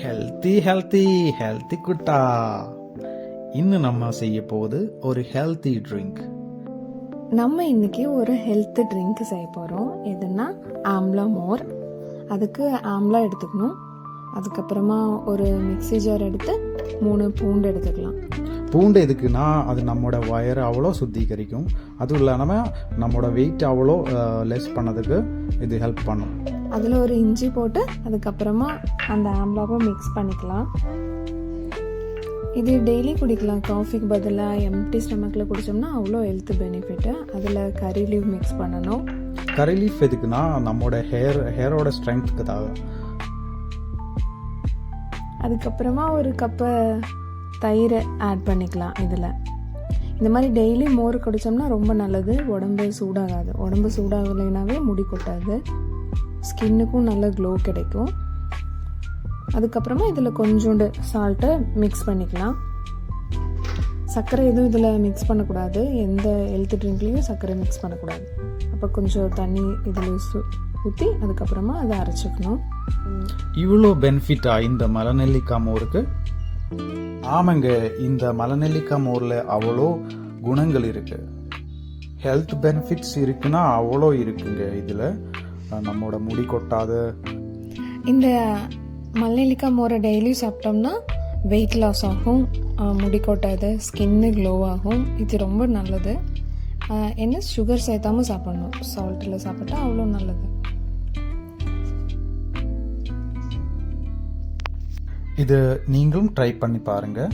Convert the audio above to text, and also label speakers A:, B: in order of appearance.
A: Healthy healthy healthy குட்டா. இன்னும் நம்ம செய்ய போகுது ஒரு ஹெல்த்தி ட்ரிங்க்.
B: நம்ம இன்னைக்கு ஒரு ஹெல்த் ட்ரிங்க் செய்ய போகிறோம். எதுனா ஆம்லா மோர். அதுக்கு ஆம்லா எடுத்துக்கணும். அதுக்கப்புறமா ஒரு மிக்ஸி ஜார் எடுத்து 3 பூண்டு எடுத்துக்கலாம்.
A: பூண்டு எதுக்குன்னா அது நம்மளோட வயரை அவ்வளோ சுத்திகரிக்கும். அதுவும் இல்லாமல் நம்மளோட வெயிட் அவ்வளோ லெஸ் பண்ணதுக்கு இது ஹெல்ப் பண்ணும்.
B: அதில் ஒரு இஞ்சி போட்டு அதுக்கப்புறமா அந்த ஆம்லாவை மிக்ஸ் பண்ணிக்கலாம். இது டெய்லி குடிக்கலாம். காஃபிக்கு பதிலாக எம்டி ஸ்டமக்கில் குடித்தோம்னா அவ்வளோ ஹெல்த் பெனிஃபிட்டு. அதில் கறி லீவ் மிக்ஸ் பண்ணணும்.
A: கறி லீஃப் எதுக்குன்னா நம்மளோட ஹேரோட ஸ்ட்ரென்த்துக்கு தான்.
B: அதுக்கப்புறமா ஒரு கப்பு தயிரை ஆட் பண்ணிக்கலாம். இதில் இந்த மாதிரி டெய்லி மோர் குடித்தோம்னா ரொம்ப நல்லது. உடம்பு சூடாகாது. உடம்பு சூடாகலைனாவே முடி கொட்டாது. ஸ்கின்னுக்கும் நல்ல க்ளோ கிடைக்கும். அதுக்கப்புறமா இதில் கொஞ்சோண்டு சால்ட்டை மிக்ஸ் பண்ணிக்கலாம். சர்க்கரை எதுவும் இதில் மிக்ஸ் பண்ணக்கூடாது. எந்த ஹெல்த் ட்ரிங்க்லேயும் சர்க்கரை மிக்ஸ் பண்ணக்கூடாது. அப்போ கொஞ்சம் தண்ணி இதில் ஊற்றி அதுக்கப்புறமா அதை அரைச்சிக்கணும்.
A: இவ்வளோ பெனிஃபிட்டா இந்த மலநெல்லிக்காய் மோருக்கு? ஆமாங்க, இந்த மலநெல்லிக்காய் மோரில் அவ்வளோ குணங்கள் இருக்கு. ஹெல்த் பெனிஃபிட்ஸ் இருக்குன்னா அவ்வளோ இருக்குங்க. இதில் நம்மளோட முடி கொட்டாத.
B: இந்த மலநெல்லிக்காய் மோரை டெய்லி சாப்பிட்டோம்னா வெயிட் லாஸ் ஆகும், முடி கொட்டாது, ஸ்கின்னு க்ளோ ஆகும். இது ரொம்ப நல்லது. என்ன சுகர் சேர்த்தாமல் சாப்பிடணும். சால்ட்டில் சாப்பிட்டா அவ்வளோ நல்லது.
A: இது நீங்களும் ட்ரை பண்ணி பாருங்கள்.